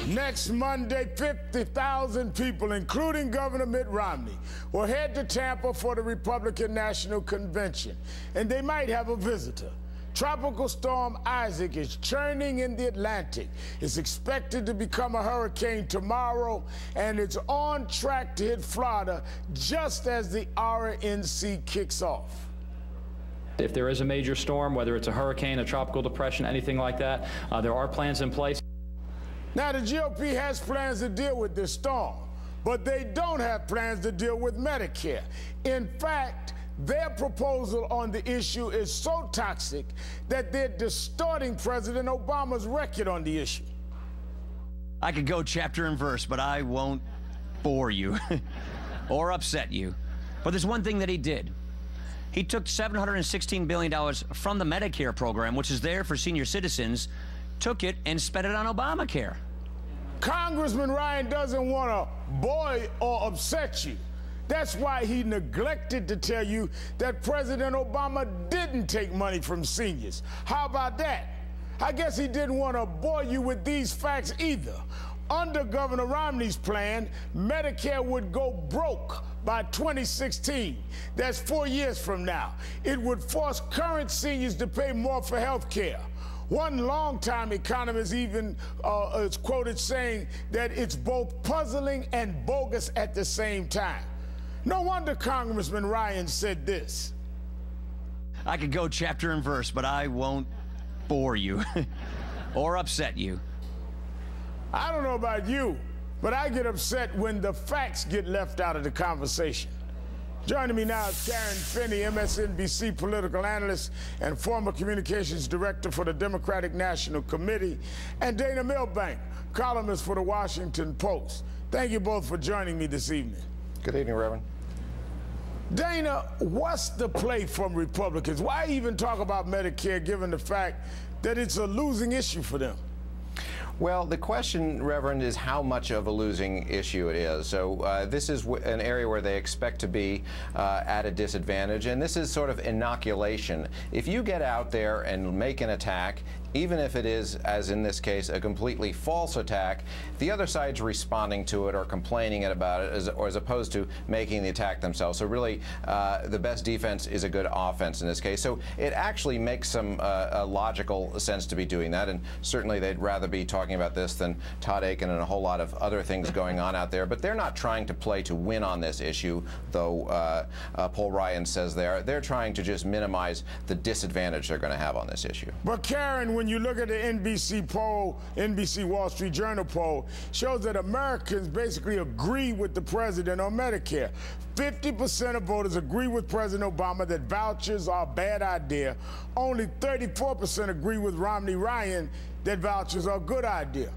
Next Monday, 50,000 people, including Governor Mitt Romney, will head to Tampa for the Republican National Convention, and they might have a visitor. Tropical Storm Isaac is churning in the Atlantic. It's expected to become a hurricane tomorrow, and it's on track to hit Florida just as the RNC kicks off. If there is a major storm, whether it's a hurricane, a tropical depression, anything like that, there are plans in place. Now, the GOP has plans to deal with this storm, but they don't have plans to deal with Medicare. In fact, their proposal on the issue is so toxic that they're distorting President Obama's record on the issue. I could go chapter and verse, but I won't bore you or upset you. But there's one thing that he did. He took $716 billion from the Medicare program, which is there for senior citizens, took it and spent it on Obamacare. Congressman Ryan doesn't want to bore or upset you. That's why he neglected to tell you that President Obama didn't take money from seniors. How about that? I guess he didn't want to bore you with these facts either. Under Governor Romney's plan, Medicare would go broke by 2016. That's 4 years from now. It would force current seniors to pay more for health care. One longtime economist even is quoted saying that it's both puzzling and bogus at the same time. No wonder Congressman Ryan said this. I could go chapter and verse, but I won't bore you or upset you. I don't know about you, but I get upset when the facts get left out of the conversation. Joining me now is Karen Finney, MSNBC political analyst and former communications director for the Democratic National Committee, and Dana Milbank, columnist for the Washington Post. Thank you both for joining me this evening. Good evening, Reverend. Dana, what's the play from Republicans? Why even talk about Medicare given the fact that it's a losing issue for them? Well, the question, Reverend, is how much of a losing issue it is. So this is an area where they expect to be at a disadvantage, and this is sort of inoculation. If you get out there and make an attack, even if it is, as in this case, a completely false attack, the other side's responding to it or complaining about it, as opposed to making the attack themselves. So really, the best defense is a good offense in this case. So it actually makes some logical sense to be doing that, and certainly they'd rather be talking about this than Todd Akin and a whole lot of other things going on out there. But they're not trying to play to win on this issue, though Paul Ryan says they're trying to just minimize the disadvantage they're going to have on this issue. But Karen, when you look at the NBC poll, NBC Wall Street Journal poll, shows that Americans basically agree with the president on Medicare. 50% of voters agree with President Obama that vouchers are a bad idea. Only 34% agree with Romney Ryan that vouchers are a good idea.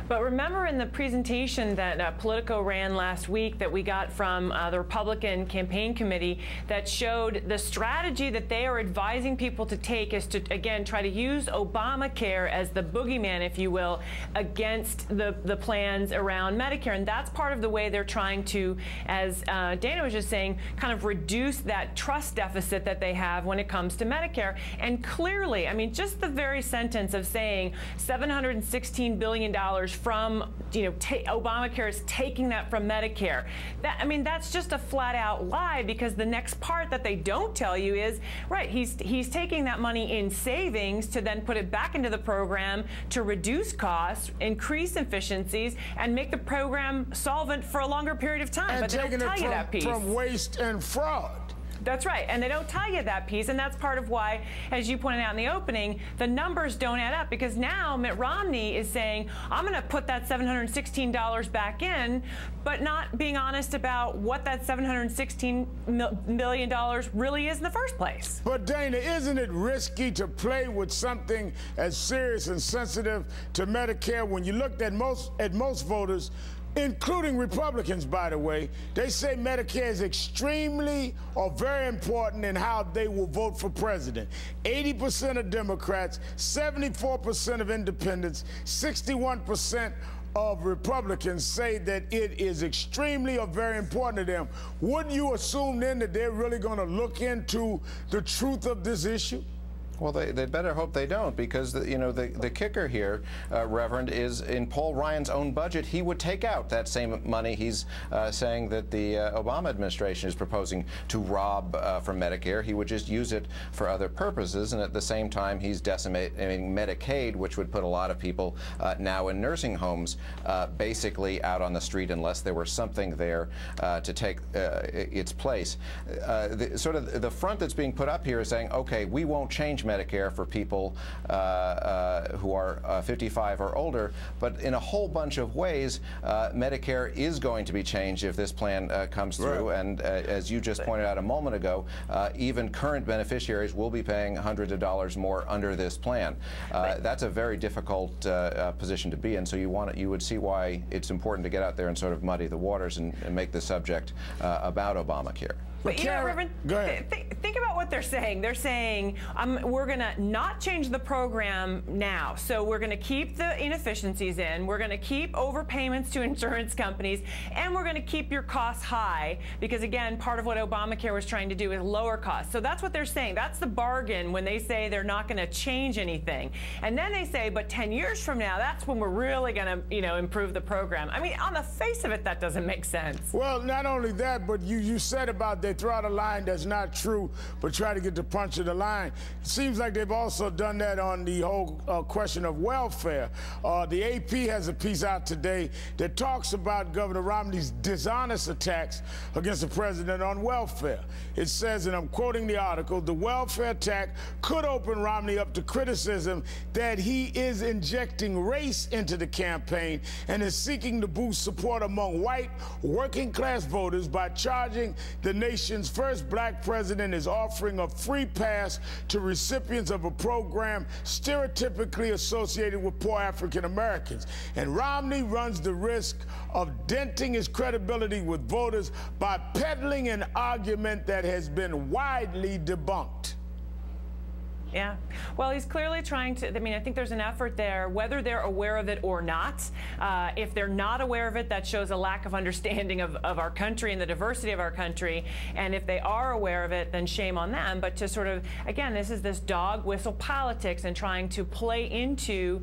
But remember in the presentation that Politico ran last week that we got from the Republican campaign committee that showed the strategy that they are advising people to take is to, again, try to use Obamacare as the boogeyman, if you will, against the plans around Medicare. And that's part of the way they're trying to, as Dana was just saying, kind of reduce that trust deficit that they have when it comes to Medicare. And clearly, I mean, just the very sentence of saying $716 billion from, Obamacare is taking that from Medicare. I mean, that's just a flat-out lie, because the next part that they don't tell you is, right, he's taking that money in savings to then put it back into the program to reduce costs, increase efficiencies, and make the program solvent for a longer period of time. And but they don't tell you that piece. From waste and fraud. That's right, and they don't tell you that piece, and that's part of why, as you pointed out in the opening, the numbers don't add up, because now Mitt Romney is saying, I'm going to put that $716 back in, but not being honest about what that $716 million really is in the first place. But Dana, isn't it risky to play with something as serious and sensitive to Medicare when you looked at most voters, including Republicans, by the way, they say Medicare is extremely or very important in how they will vote for president. 80% of Democrats, 74% of independents, 61% of Republicans say that it is extremely or very important to them. Wouldn't you assume then that they're really going to look into the truth of this issue? Well, they better hope they don't, because the kicker here, Reverend, is in Paul Ryan's own budget, he would take out that same money he's saying that the Obama administration is proposing to rob from Medicare. He would just use it for other purposes, and at the same time he's decimating Medicaid, which would put a lot of people now in nursing homes basically out on the street unless there were something there to take its place. The front that's being put up here is saying, okay, we won't change Medicare for people who are 55 or older, but in a whole bunch of ways, Medicare is going to be changed if this plan comes through. Right. And as you just pointed out a moment ago, even current beneficiaries will be paying hundreds of dollars more under this plan. That's a very difficult position to be in. So you would see why it's important to get out there and sort of muddy the waters and make the subject about Obamacare. But you know, Reverend, think about what they're saying. They're saying, we're going to not change the program now. So we're going to keep the inefficiencies in. We're going to keep overpayments to insurance companies. And we're going to keep your costs high. Because, again, part of what Obamacare was trying to do is lower costs. So that's what they're saying. That's the bargain when they say they're not going to change anything. And then they say, but 10 years from now, that's when we're really going to, improve the program. I mean, on the face of it, that doesn't make sense. Well, not only that, but you said about they throw out a line that's not true, but try to get the punch of the line. It seems like they've also done that on the whole question of welfare. The AP has a piece out today that talks about Governor Romney's dishonest attacks against the president on welfare. It says, and I'm quoting the article, the welfare attack could open Romney up to criticism that he is injecting race into the campaign and is seeking to boost support among white working-class voters by charging the nation's first black president is offering a free pass to recipients of a program stereotypically associated with poor African Americans. And Romney runs the risk of denting his credibility with voters by peddling an argument that has been widely debunked. Yeah. Well, he's clearly trying to, I think there's an effort there, whether they're aware of it or not. If they're not aware of it, that shows a lack of understanding of our country and the diversity of our country. And if they are aware of it, then shame on them. But to sort of, again, this is this dog whistle politics and trying to play into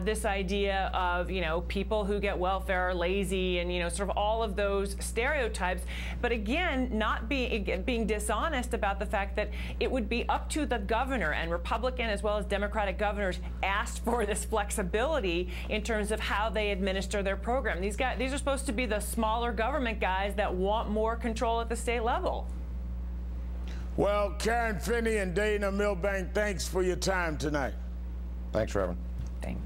this idea of, people who get welfare are lazy and, sort of all of those stereotypes. But again, not being dishonest about the fact that it would be up to the governor, and Republican as well as Democratic governors asked for this flexibility in terms of how they administer their program. These are supposed to be the smaller government guys that want more control at the state level. Well, Karen Finney and Dana Milbank, thanks for your time tonight. Thanks, Reverend. Thanks.